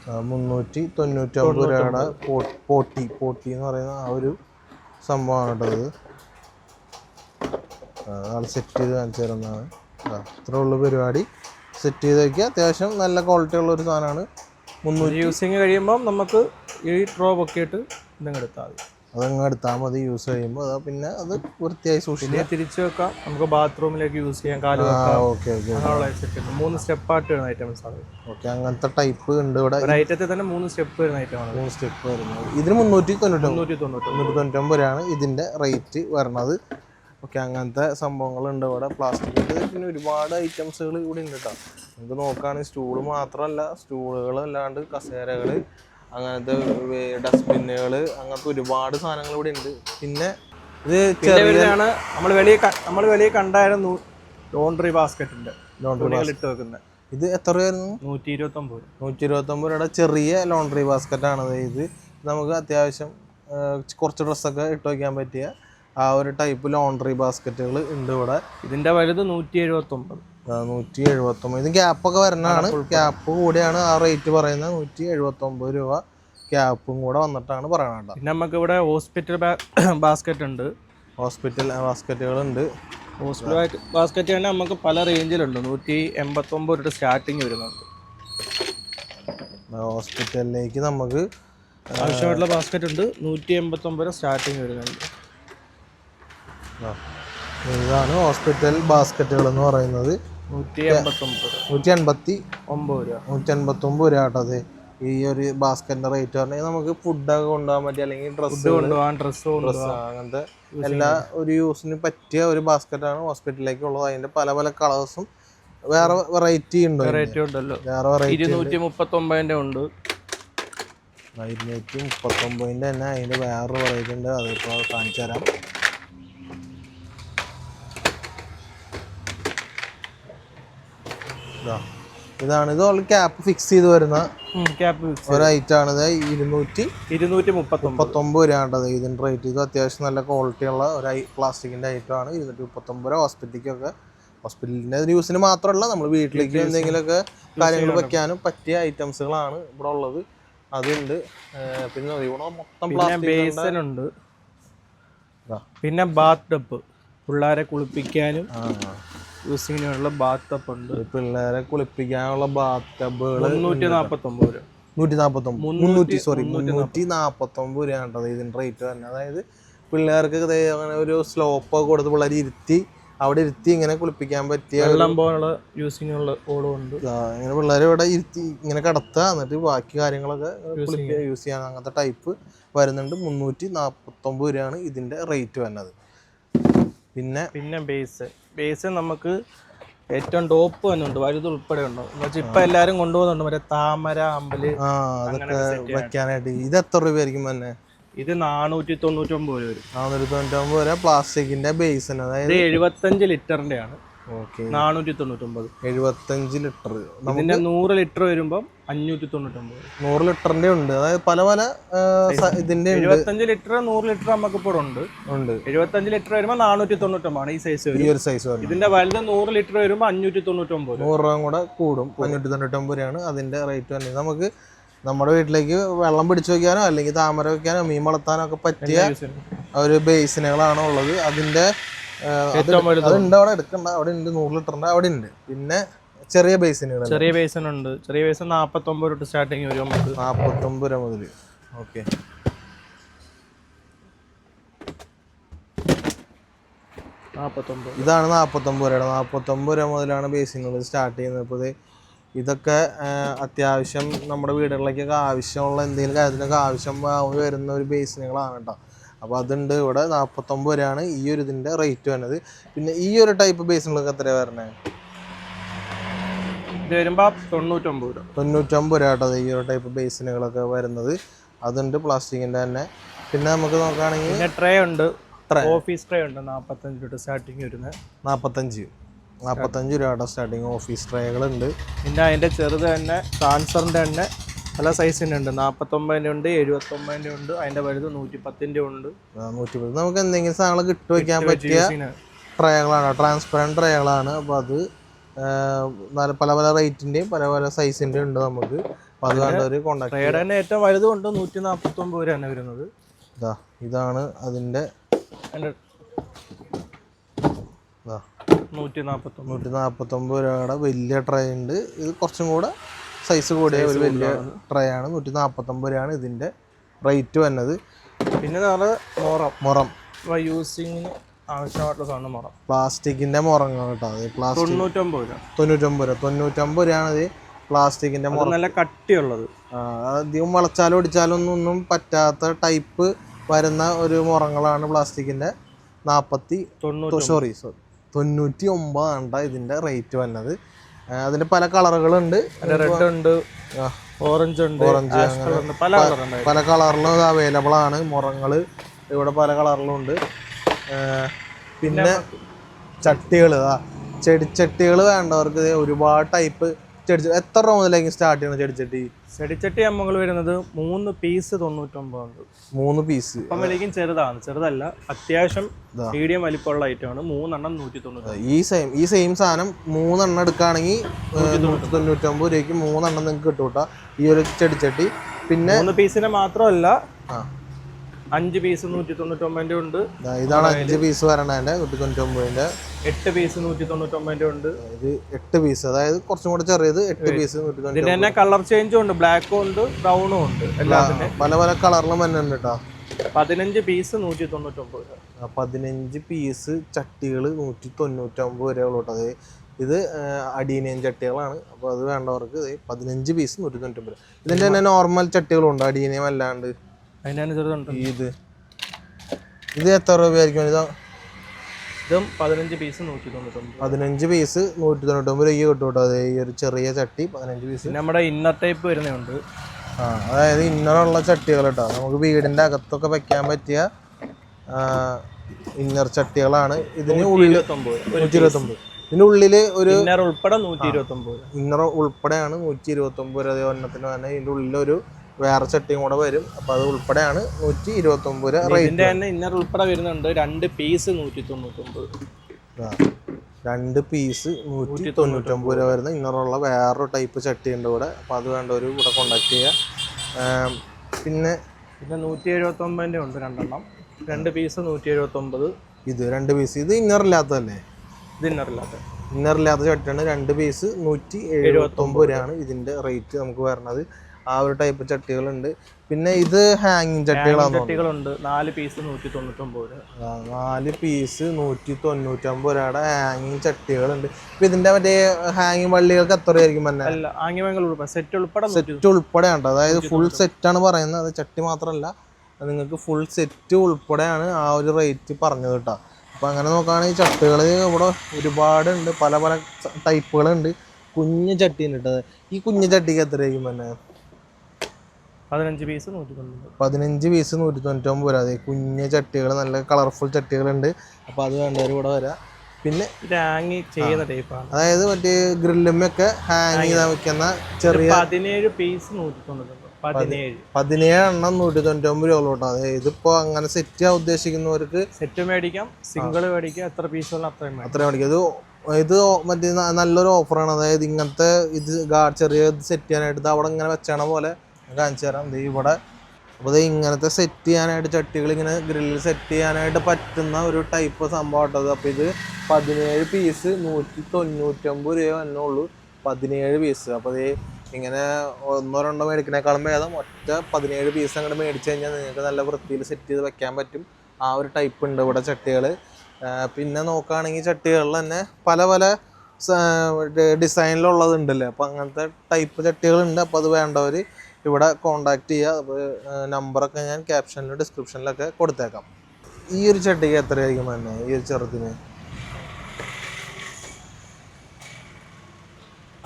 399 രൂപയുടെ പോട്ടി എന്ന് പറയുന്ന ആ ഒരു സംഭവമാണ് കേട്ടോ. ഇത് ആൾ സെറ്റ് ചെയ്ത് കാണിച്ചു തരുന്നതാണ്. ഇത്ര ഉള്ള പരിപാടി. സെറ്റ് ചെയ്ത് വയ്ക്കുക. അത്യാവശ്യം നല്ല ക്വാളിറ്റി ഉള്ള ഒരു സാധനമാണ്. 300 യൂസിങ് കഴിയുമ്പോൾ നമുക്ക് ഈ ഡ്രോ പൊക്കിയിട്ട് അതങ്ങ് എടുത്താൽ മതി. യൂസ് കഴിയുമ്പോൾ പിന്നെ അത് വൃത്തിയായി സൂക്ഷിക്കുക. തിരിച്ചു വെക്കാം. നമുക്ക് ബാത്റൂമിലേക്ക് യൂസ് ചെയ്യാം. ഓക്കെ. 3 സ്റ്റെപ്പായിട്ട് വരുന്ന ഐറ്റംസ് ആണ്. ഓക്കെ, അങ്ങനത്തെ ടൈപ്പ് ഉണ്ട് ഇവിടെ. ഐറ്റത്തിൽ തന്നെ 3 സ്റ്റെപ്പ് വരുന്ന ഐറ്റമാണ്. 3 സ്റ്റെപ്പ് വരുന്നത്. ഇതിന് 399 രൂപയാണ് ഇതിൻ്റെ റേറ്റ് വരുന്നത്. ഓക്കെ, അങ്ങനത്തെ സംഭവങ്ങളുണ്ട് ഇവിടെ. പ്ലാസ്റ്റിക്കിൻ്റെ പിന്നെ ഒരുപാട് ഐറ്റംസുകൾ ഇവിടെ ഉണ്ട് കേട്ടോ. നമുക്ക് നോക്കുകയാണെങ്കിൽ സ്റ്റൂള് മാത്രമല്ല, സ്റ്റൂളുകൾ അല്ലാണ്ട് കസേരകൾ, അങ്ങനത്തെ ഡസ്റ്റ്ബിന്നുകൾ, അങ്ങനത്തെ ഒരുപാട് സാധനങ്ങൾ ഇവിടെ ഉണ്ട്. പിന്നെ ഇത് ചെറിയാണ് നമ്മൾ വെളിയിൽ കണ്ടായിരുന്നു ലോണ്ടറി ബാസ്ക്കറ്റിന്റെ ഇട്ട് വെക്കുന്നത്. ഇത് എത്ര രൂപയായിരുന്നു? 129 രൂപയുടെ ചെറിയ ലോണ്ടറി ബാസ്ക്കറ്റാണ് ഇത്. നമുക്ക് അത്യാവശ്യം കുറച്ച് ഡ്രസ്സൊക്കെ ഇട്ട് വയ്ക്കാൻ പറ്റിയ ആ ഒരു ടൈപ്പ് ലോണ്ടറി ബാസ്ക്കറ്റുകൾ ഉണ്ട് ഇവിടെ. ഇതിന്റെ വലുത് 179. ഇത് ക്യാപ്പൊക്കെ വരുന്നതാണ്. ക്യാപ്പ് കൂടെയാണ് ആ റേറ്റ് പറയുന്നത്. 179 രൂപ ക്യാപ്പും കൂടെ വന്നിട്ടാണ് പറയണത്. പിന്നെ നമുക്ക് ഇവിടെ ഹോസ്പിറ്റൽ ബാസ്ക്കറ്റ് ഉണ്ട്. ഹോസ്പിറ്റൽ ബാസ്ക്കറ്റുകളുണ്ട്. ഹോസ്പിറ്റൽ ബാസ്ക്കറ്റ് തന്നെ നമുക്ക് പല റേഞ്ചിലുണ്ട്. 189 രൂപ സ്റ്റാർട്ടിങ് വരുന്നുണ്ട്. ഹോസ്പിറ്റലിലേക്ക് നമുക്ക് ആവശ്യമായിട്ടുള്ള ബാസ്ക്കറ്റ് ഉണ്ട്. 189 സ്റ്റാർട്ടിങ് വരുന്നുണ്ട്. ഇതാണ് ഹോസ്പിറ്റൽ ബാസ്ക്കറ്റുകൾ എന്ന് പറയുന്നത്. 189 രൂപ കേട്ടത്. ഈ ഒരു ബാസ്ക്കറ്റിന്റെ റേറ്റ് പറഞ്ഞാൽ നമുക്ക് ഫുഡൊക്കെ കൊണ്ടുപോകാൻ പറ്റിയ അല്ലെങ്കിൽ ഡ്രസ്സ് അങ്ങനത്തെ എല്ലാ ഒരു യൂസിന് പറ്റിയ ഒരു ബാസ്ക്കറ്റാണ് ഹോസ്പിറ്റലിലേക്കുള്ളത്. അതിന്റെ പല പല കളേഴ്സും വേറെ വെറൈറ്റി ഉണ്ടല്ലോ. വേറെ വെറൈറ്റി 239 ഉണ്ട്. 239 തന്നെ അതിന്റെ വേറൊരു വെറൈറ്റി ഉണ്ട്. അതിപ്പോൾ കാണിച്ചു തരാം. ഇതാണ് ഇത് ക്യാപ്പ് ഫിക്സ് ചെയ്ത് വരുന്ന ഒരു ഐറ്റം ആണ്. 239 രൂപ ഇതിന്റെ റേറ്റ്. ഇത് അത്യാവശ്യം നല്ല ക്വാളിറ്റി ഉള്ള ഒരു പ്ലാസ്റ്റിക്കിന്റെ ഐറ്റം ആണ്. 239 രൂപ. ഹോസ്പിറ്റലിന്റെ യൂസിന് മാത്രമല്ല നമ്മൾ വീട്ടിലേക്ക് എന്തെങ്കിലുമൊക്കെ കാര്യങ്ങൾ വെക്കാനും പറ്റിയ ഐറ്റംസുകളാണ് ഇവിടെ ഉള്ളത്. അതുണ്ട്. പിന്നെ മൊത്തം ബേസൻ ഉണ്ട്. പിന്നെ ബാത്ത് ടബ് പിള്ളേരെ കുളിപ്പിക്കാനും യൂസിങ്ങിനുള്ള ബാത്ത് ടബ് ഉണ്ട്. പിള്ളേരെ കുളിപ്പിക്കാനുള്ള ബാത്ത് ടബുകൾ 349 രൂപ. 349 രൂപ ഇതിന്റെ റേറ്റ് തന്നെ. അതായത് പിള്ളേർക്ക് അങ്ങനെ ഒരു സ്ലോപ്പ് കൊടുത്ത് പിള്ളേർ അവിടെ ഇരുത്തി ഇങ്ങനെ കുളിപ്പിക്കാൻ പറ്റിയ വെള്ളം പോലുള്ള യൂസിങ്ങുള്ള ഓളും ഉണ്ട്. ഇങ്ങനെ പിള്ളേരെ ഇവിടെ ഇരുത്തി ഇങ്ങനെ കിടത്തുക, എന്നിട്ട് ബാക്കി കാര്യങ്ങളൊക്കെ യൂസ് ചെയ്യാൻ അങ്ങനത്തെ ടൈപ്പ് വരുന്നുണ്ട്. 349 രൂപയാണ് ഇതിന്റെ റേറ്റ് വരുന്നത്. പിന്നെ ബേസ് നമുക്ക് ഏറ്റവും ടോപ്പ് തന്നെ ഉണ്ട്. വലുത് ഉൾപ്പെടെ ഉണ്ട്. ഇപ്പൊ എല്ലാരും കൊണ്ടുപോകുന്നുണ്ട് മറ്റേ താമര, അമ്പല് അതൊക്കെ വെക്കാനായിട്ട്. ഇത് എത്ര രൂപയായിരിക്കും തന്നെ? ഇത് 499 രൂപ വരും. 499 രൂപ പ്ലാസ്റ്റിക്കിന്റെ ബേസിന്. അതായത് 75 ലിറ്ററിന്റെ ആണ്. 499. 75 ലിറ്റർ. ഇതിന്റെ 100 ലിറ്റർ വരുമ്പോ 599. 100 ലിറ്ററിന്റെ ഉണ്ട്. അതായത് പല പല ഇതിന്റെ 75 ലിറ്റർ 100 ലിറ്റർ നമുക്ക് ഇപ്പോൾ ഉണ്ട്. 75 ലിറ്റർ വരുമ്പോ 499 ഈ സൈസ് വരും. ഈ ഒരു സൈസ് വരും. ഇതിന്റെ വലുത് 100 ലിറ്റർ വരുമ്പോ 599. 100 രൂപ കൂടെ കൂടും. 599 രൂപയാണ് അതിന്റെ റേറ്റ് തന്നെ. നമുക്ക് നമ്മുടെ വീട്ടിലേക്ക് വെള്ളം പിടിച്ചു വെക്കാനോ അല്ലെങ്കിൽ താമര വെക്കാനോ മീൻ വളർത്താനോ ഒക്കെ പറ്റിയ ഒരു ബേസിനുകളാണ് ഉള്ളത്. അതിന്റെ അതുണ്ട് അവിടെ എടുക്കണ്ട. അവിടെ ഉണ്ട് 100 ലിറ്ററിന്റെ അവിടെ ഉണ്ട്. പിന്നെ ചെറിയ ബേസിനുകൾ, ചെറിയ ബേസിൻ ഉണ്ട്. ചെറിയ ബേസിൻ 49 രൂപ സ്റ്റാർട്ടിങ് വരും. 49 രൂപ മുതൽ. ഓക്കെ, ഇതാണ് 49 രൂപ. 49 രൂപ മുതലാണ് ബേസിനുകൾ സ്റ്റാർട്ട് ചെയ്യുന്നത്. ഇപ്പോൾ ഇതൊക്കെ അത്യാവശ്യം നമ്മുടെ വീടുകളിലേക്കൊക്കെ ആവശ്യമുള്ള എന്തെങ്കിലും കാര്യത്തിനൊക്കെ ആവശ്യം വരുന്ന ഒരു ബേസിനുകളാണ് കേട്ടോ. അപ്പോൾ അതുണ്ട് ഇവിടെ. 49 രൂപയാണ് ഈ ഒരു ഇതിൻ്റെ റേറ്റ് വരുന്നത്. പിന്നെ ഈ ഒരു ടൈപ്പ് ബേസിനുകളൊക്കെ എത്രയാണ് വരുന്നത്? ഇത് വരുമ്പോൾ 99 രൂപ. 99 രൂപ കേട്ടോ ഈ ഒരു ടൈപ്പ് ബേസിനുകളൊക്കെ വരുന്നത്. അതുണ്ട് പ്ലാസ്റ്റിക്കിൻ്റെ തന്നെ. പിന്നെ നമുക്ക് നോക്കുകയാണെങ്കിൽ ട്രേ ഉണ്ട്. ഓഫീസ് ട്രേ ഉണ്ട്. 45 രൂപ സ്റ്റാർട്ടിങ് വരുന്നത്. 45 രൂപയുടെ സ്റ്റാർട്ടിങ് ഓഫീസ് ട്രേകളുണ്ട്. പിന്നെ അതിൻ്റെ ചെറുത് തന്നെ ട്രാൻസ്ഫറിൻ്റെ തന്നെ പല സൈസിൻ്റെ ഉണ്ട്. 49 ഉണ്ട്, 79 ഉണ്ട്, അതിൻ്റെ വലുത് 110 ഉണ്ട്. 110 നമുക്ക് എന്തെങ്കിലും സാധനങ്ങൾ കിട്ടുവയ്ക്കാൻ പറ്റിയ ട്രേകളാണ്, ട്രാൻസ്പെറൻറ്റ് ട്രേകളാണ്. അപ്പോൾ അത് പല പല റേറ്റിൻ്റെയും പല പല സൈസിൻ്റെ ഉണ്ട് നമുക്ക്. അപ്പോൾ അത് കണ്ടവർ കോൺടാക്ട്. ട്രേയുടെ തന്നെ ഏറ്റവും വലുതും ഉണ്ട്. 149 രൂപയാണ് വരുന്നത്. ഇതാണ് അതിൻ്റെ 149 രൂപയുടെ വലിയ ട്രേ ഉണ്ട്. ഇത് കുറച്ചും കൂടെ സൈസ് കൂടിയ ഒരു വലിയ ട്രേ ആണ്. 149 രൂപയാണ് ഇതിൻ്റെ റേറ്റ് വരുന്നത്. പിന്നെ മൊറം യൂസിങ്ങിന് ആവശ്യമായിട്ടുള്ള സാധനം മൊറം, പ്ലാസ്റ്റിക്കിൻ്റെ മുറങ്ങാണ് കേട്ടോ. അത് 99 രൂപയാണ് ഇത് പ്ലാസ്റ്റിക്കിൻ്റെ മുറം. നല്ല കട്ടിയുള്ളത്, അധികം വളച്ചാലും ഒടിച്ചാലും ഒന്നും പറ്റാത്ത ടൈപ്പ് വരുന്ന ഒരു മുറങ്ങളാണ് പ്ലാസ്റ്റിക്കിൻ്റെ. 99 ആണ് ഇതിൻ്റെ റേറ്റ് വരുന്നത്. അതിൻ്റെ പല കളറുകളുണ്ട്. റെഡ് ഉണ്ട്, ഓറഞ്ച് ഉണ്ട്, പല കളറിലും അവൈലബിൾ ആണ് മുറങ്ങൾ ഇവിടെ. പല കളിലും ഉണ്ട്. പിന്നെ ചെടിച്ചട്ടികൾ വേണ്ടവർക്ക് ഒരുപാട് ടൈപ്പ് ചെടി. എത്ര രൂപ മുതലേക്ക് സ്റ്റാർട്ട് ചെയ്യണം ചെടിച്ചട്ടി നമ്മൾ വരുന്നത് 3 പീസ് 99 ഉണ്ട്. 3 പീസ് ഇപ്പം വിലയ്ക്കും ചെറുതല്ല, അത്യാവശ്യം മീഡിയം വലിപ്പമുള്ള ഐറ്റമാണ്. 3 എണ്ണം 190. ഈ സെയിം സാധനം 3 എണ്ണം എടുക്കുകയാണെങ്കിൽ 199 രൂപയ്ക്ക് 3 എണ്ണം നിങ്ങൾക്ക് കിട്ടും കേട്ടോ ഈ ഒരു ചെടിച്ചട്ടി. പിന്നെ 3 പീസിന് മാത്രമല്ല 5 പീസ് 199 ഉണ്ട്. ഇതാണ് 5 പീസ് വരണതിൻ്റെ 199. 8 പീസ് 199 ഉണ്ട്. ഇത് 8 പീസ്, അതായത് കുറച്ചും കൂടെ ചെറിയത് 8 പീസ് 199. ഇതിന് തന്നെ കളർ ചേഞ്ചും ഉണ്ട്, ബ്ലാക്കും ഉണ്ട് ബ്രൗണും ഉണ്ട്. എല്ലാത്തിനും പല പല കളറിലും തന്നെ ഉണ്ട് കേട്ടോ. 15 പീസ് 199. 15 പീസ് ചട്ടികൾ 199 രൂപ കേട്ടോ. അതെ, ഇത് അഡീനിയൻ ചട്ടികളാണ്. അപ്പോൾ അത് വേണ്ടവർക്ക് 15 പീസ് 199. ഇതിൻ്റെ തന്നെ നോർമൽ ചട്ടികളുണ്ട്, അഡീനിയം അല്ലാണ്ട്. അതിനനുസരിച്ചുണ്ട്. ഇത് എത്ര രൂപയായിരിക്കും? ഇതും 15 പീസ് 199. 15 പീസ് 199 രൂപ കിട്ടും കേട്ടോ. അതെ, ഈ ഒരു ചെറിയ ചട്ടി 15 പീസ്. നമ്മുടെ ഇന്നർ ടൈപ്പ് വരുന്നുണ്ട്. അതായത് ഇന്നറുള്ള ചട്ടികൾ കേട്ടോ. നമുക്ക് വീടിൻ്റെ അകത്തൊക്കെ വെക്കാൻ പറ്റിയ ഇന്നർ ചട്ടികളാണ്. ഇതിന് 129. ഇതിൻ്റെ ഉള്ളിൽ ഒരു ഇന്നർ ഉൾപ്പെടെ 129. ഇന്നർ ഉൾപ്പെടെയാണ് 129 രൂപ ഒരെണ്ണത്തിന് തന്നെ. ഇതിൻ്റെ ഉള്ളിലൊരു വേറെ ചട്ടിയും കൂടെ വരും. അപ്പോൾ അത് ഉൾപ്പെടെയാണ് 129 രൂപ. ഇതിൻ്റെ തന്നെ ഇന്നർ ഉൾപ്പെടെ വരുന്നുണ്ട്. 2 പീസ് 199. 2 പീസ് 199 രൂപ വരുന്ന ഇന്നറുള്ള വേറൊരു ടൈപ്പ് ചട്ടി ഉണ്ട് ഇവിടെ. അപ്പോൾ അത് വേണ്ടവർ ഇവിടെ കോണ്ടാക്ട് ചെയ്യുക. പിന്നെ 179 ഉണ്ട് 2 എണ്ണം. 2 പീസ് 179. ഇത് 2 പീസ്. ഇത് ഇന്നറില്ലാത്തതല്ലേ? ഇത് ഇന്നറില്ലാത്ത ചട്ടിയാണ്. 2 പീസ് 179 രൂപയാണ് ഇതിൻ്റെ റേറ്റ് നമുക്ക് വരുന്നത്. ആ ഒരു ടൈപ്പ് ചട്ടികളുണ്ട്. പിന്നെ ഇത് ഹാങ്ങിങ് ചട്ടികളുണ്ട്. 4 പീസ് 199 രൂപ. 4 പീസ് 199 രൂപയുടെ ഹാങ്ങിങ് ചട്ടികളുണ്ട്. ഇപ്പം ഇതിൻ്റെ മറ്റേ ഹാങ്ങിങ് വള്ളികൾക്ക് എത്ര ആയിരിക്കും തന്നെ? സെറ്റ് ഉൾപ്പെടെയാണ്. അതായത് ഫുൾ സെറ്റാണ് പറയുന്നത്, അത് ചട്ടി മാത്രമല്ല, നിങ്ങൾക്ക് ഫുൾ സെറ്റ് ഉൾപ്പെടെയാണ് ആ ഒരു റേറ്റ് പറഞ്ഞത് കേട്ടോ. അപ്പോൾ അങ്ങനെ നോക്കുകയാണെങ്കിൽ ചട്ടികൾ ഇവിടെ ഒരുപാടുണ്ട്, പല പല ടൈപ്പുകളുണ്ട്. കുഞ്ഞ് ചട്ടി ഉണ്ട് കേട്ടോ. ഈ കുഞ്ഞ് ചട്ടിക്ക് എത്രയായിരിക്കും തന്നെ? 15 പീസ് 199. 15 പീസ് 199 രൂപ. അതെ, കുഞ്ഞ് ചട്ടികൾ, നല്ല കളർഫുൾ ചട്ടികളുണ്ട്. അപ്പോൾ അത് വേണ്ടവർ ഇവിടെ വരാം. പിന്നെ ഹാങ് ചെയ്യുന്ന ടൈപ്പാണ്, അതായത് മറ്റേ ഗ്രില്ലുമൊക്കെ ഹാങ് ചെയ്താൽ വെക്കുന്ന ചെറിയ 17 പീസ് 199. 17 എണ്ണം 199 രൂപ കേട്ടോ. അതെ, ഇതിപ്പോൾ അങ്ങനെ സെറ്റ് ചെയ്യാൻ ഉദ്ദേശിക്കുന്നവർക്ക് സെറ്റ് മേടിക്കാം, സിംഗിൾ മേടിക്കാം, എത്ര പീസുള്ള അത്രയും മേടിക്കാം. ഇത് മറ്റേ നല്ലൊരു ഓഫറാണ്. അതായത് ഇങ്ങനത്തെ ഇത് ചെറിയ സെറ്റ് ചെയ്യാനായിട്ട് അവിടെ ഇങ്ങനെ വെച്ചണ പോലെ കാണിച്ചു തരാം. ഇത് ഇവിടെ. അപ്പോൾ ഇത് ഇങ്ങനത്തെ സെറ്റ് ചെയ്യാനായിട്ട് ചട്ടികൾ ഇങ്ങനെ ഗ്രില്ലിൽ സെറ്റ് ചെയ്യാനായിട്ട് പറ്റുന്ന ഒരു ടൈപ്പ് സംഭവം കേട്ടത്. അപ്പോൾ ഇത് 17 പീസ് 199 രൂപ തന്നെ ഉള്ളൂ. 17 പീസ്. അപ്പോൾ ഇത് ഇങ്ങനെ 1-2 മേടിക്കുന്നേക്കാളും ഭേദം ഒറ്റ 17 പീസ് അങ്ങോട്ട് മേടിച്ച് കഴിഞ്ഞാൽ നിങ്ങൾക്ക് നല്ല വൃത്തിയിൽ സെറ്റ് ചെയ്ത് വെക്കാൻ പറ്റും. ആ ഒരു ടൈപ്പ് ഉണ്ട് ഇവിടെ ചട്ടികൾ. പിന്നെ നോക്കുകയാണെങ്കിൽ ചട്ടികളിൽ തന്നെ പല പല ഡിസൈനിലുള്ളതുണ്ടല്ലേ. അപ്പോൾ അങ്ങനത്തെ ടൈപ്പ് ചട്ടികളുണ്ട്. അപ്പോൾ അത് വേണ്ടവർ ഇവിടെ കോണ്ടാക്ട് ചെയ്യുക. അപ്പോൾ നമ്പറൊക്കെ ഞാൻ ക്യാപ്ഷനിലും ഡിസ്ക്രിപ്ഷനിലൊക്കെ കൊടുത്തേക്കാം. ഈ ഒരു ചട്ടിക്ക് എത്രയായിരിക്കും തന്നെ? ഈ ഒരു ചെറുതിന്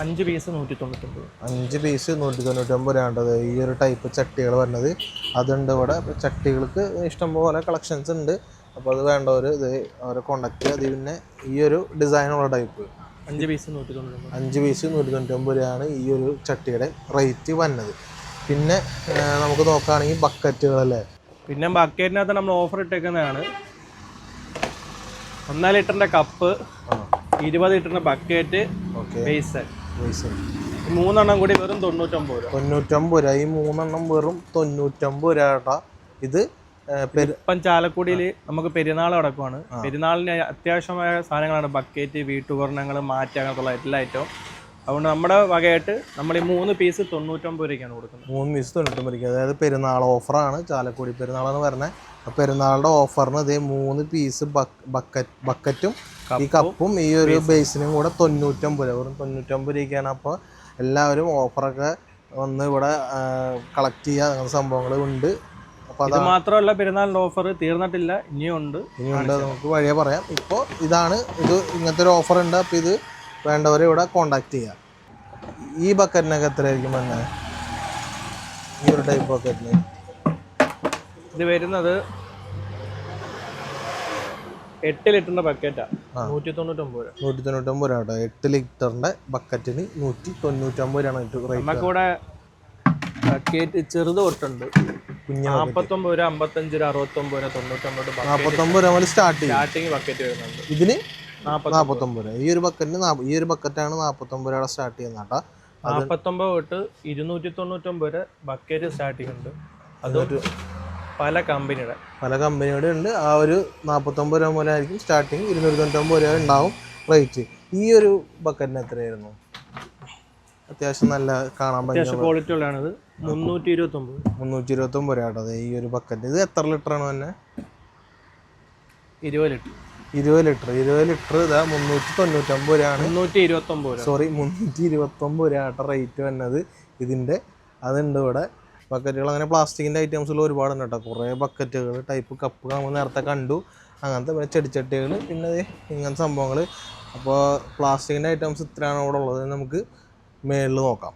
5 പീസ് 199. 5 പീസ് 199 രൂപ. ഈ ഒരു ടൈപ്പ് ചട്ടികൾ വരുന്നത് അതുണ്ട് ഇവിടെ. അപ്പോൾ ചട്ടികൾക്ക് ഇഷ്ടംപോലെ കളക്ഷൻസ് ഉണ്ട്. അപ്പോൾ അത് വേണ്ടവർ ഇത് അവരെ കോണ്ടാക്ട് ചെയ്യുക. അത് പിന്നെ ഈ ഒരു ഡിസൈനുള്ള ടൈപ്പ് 5 പീസ് 199. 5 പീസ് 199 രൂപയാണ് ഈ ഒരു ചട്ടിയുടെ റേറ്റ് വന്നത്. പിന്നെ നമുക്ക് നോക്കുകയാണെങ്കിൽ ബക്കറ്റുകളല്ലേ. പിന്നെ ബക്കറ്റിനകത്ത് നമ്മൾ ഓഫർ ഇട്ടേക്കുന്നതാണ് 1 ലിറ്ററിൻ്റെ കപ്പ്, 20 ലിറ്ററിൻ്റെ ബക്കറ്റ്, ബേസ് 3 എണ്ണം കൂടി വെറും 99 രൂപ. 99 രൂപ. ഈ 3 എണ്ണം വെറും 99 രൂപ. ഇത് ഇപ്പം ചാലക്കുടിയിൽ നമുക്ക് പെരുന്നാൾ നടക്കുവാണ്. പെരുന്നാളിന് അത്യാവശ്യമായ സാധനങ്ങളാണ് ബക്കറ്റ്, വീട്ടുപകരണങ്ങൾ, മാറ്റ്, അങ്ങനത്തുള്ള എല്ലാ ഐറ്റവും. അതുകൊണ്ട് നമ്മുടെ വകയായിട്ട് നമ്മൾ ഈ 3 പീസ് 99 രൂപയ്ക്കാണ് കൊടുക്കുന്നത്. 3 പീസ് 99 രൂപ. അതായത് പെരുന്നാൾ ഓഫറാണ്. ചാലക്കുടി പെരുന്നാളെന്ന് പറഞ്ഞത്. ആ പെരുന്നാളുടെ ഓഫറിന് ഇതേ 3 പീസ് ബക്കറ്റും ഈ കപ്പും ഈ ഒരു ബേസിനും കൂടെ 99 രൂപ. വെറും 99 രൂപയ്ക്കാണ്. അപ്പോൾ എല്ലാവരും ഓഫറൊക്കെ വന്ന് ഇവിടെ കളക്ട് ചെയ്യുക. അങ്ങനെ സംഭവങ്ങൾ ഉണ്ട്. അപ്പോൾ അത് മാത്രമല്ല, പെരുന്നാളിൻ്റെ ഓഫർ തീർന്നിട്ടില്ല, ഇനിയുണ്ട്. നമുക്ക് വഴിയെ പറയാം. ഇപ്പോൾ ഇത് ഇങ്ങനത്തെ ഒരു ഓഫർ ഉണ്ട്. അപ്പോൾ ഇത് വേണ്ടവരെ ഇവിടെ കോണ്ടാക്ട് ചെയ്യുക. ഈ ബക്കറ്റിനൊക്കെ എത്രയായിരിക്കും തന്നെ? ഈ ഒരു ടൈപ്പ് ബക്കറ്റിന് ഇത് വരുന്നത് 8 ലിറ്ററിന്റെ ബക്കറ്റാണ്. 199 രൂപ. 199 രൂപ കേട്ടോ. 8 ലിറ്ററിന്റെ ബക്കറ്റിന് 199 രൂപയാണ്. നമുക്കിവിടെ ബക്കറ്റ് ചെറുത് തൊട്ടുണ്ട്. 49 രൂപ, 55 രൂപ, 69 രൂപ, 99 രൂപ. 49 രൂപ മുതൽ സ്റ്റാർട്ടിങ് ബക്കറ്റ് വരുന്നുണ്ട്. ഇതിന് 49 രൂപ. ഈ ഒരു ബക്കറ്റാണ് 49 രൂപ സ്റ്റാർട്ട് ചെയ്യുന്നത് കേട്ടോ. 49 തൊട്ട് 299 വരെ ബക്കറ്റ് സ്റ്റാർട്ടിങ് ഉണ്ട്. അത് പല കമ്പനിയുടെ ഉണ്ട്. ആ ഒരു 49 രൂപ മുതലായിരിക്കും സ്റ്റാർട്ടിങ്. 299 രൂപ ഉണ്ടാവും റേറ്റ്. ഈ ഒരു ബക്കറ്റിന് എത്രയായിരുന്നു? അത്യാവശ്യം നല്ല കാണാൻ പറ്റും ക്വാളിറ്റി ഉള്ളതാണിത്. 329 രൂപ കേട്ടോ ഈ ഒരു ബക്കറ്റ്. ഇത് എത്ര ലിറ്ററാണ് തന്നെ? 20 ലിറ്റർ. 20 ലിറ്റർ ഇതാ 399 രൂപയാണ്. 329 സോറി 329 രൂപ റേറ്റ് വന്നത് ഇതിൻ്റെ. അതുണ്ട് ഇവിടെ ബക്കറ്റുകൾ. അങ്ങനെ പ്ലാസ്റ്റിക്കിൻ്റെ ഐറ്റംസുകൾ ഒരുപാടുണ്ട് കേട്ടോ. കുറേ ബക്കറ്റുകൾ ടൈപ്പ് കപ്പ് നമ്മൾ നേരത്തെ കണ്ടു. അങ്ങനത്തെ പിന്നെ ചെടിച്ചട്ടികൾ, പിന്നെ ഇങ്ങനത്തെ സംഭവങ്ങൾ. അപ്പോൾ പ്ലാസ്റ്റിക്കിൻ്റെ ഐറ്റംസ് ഇത്രയാണ് ഇവിടെ ഉള്ളത്. നമുക്ക് മേളിൽ നോക്കാം.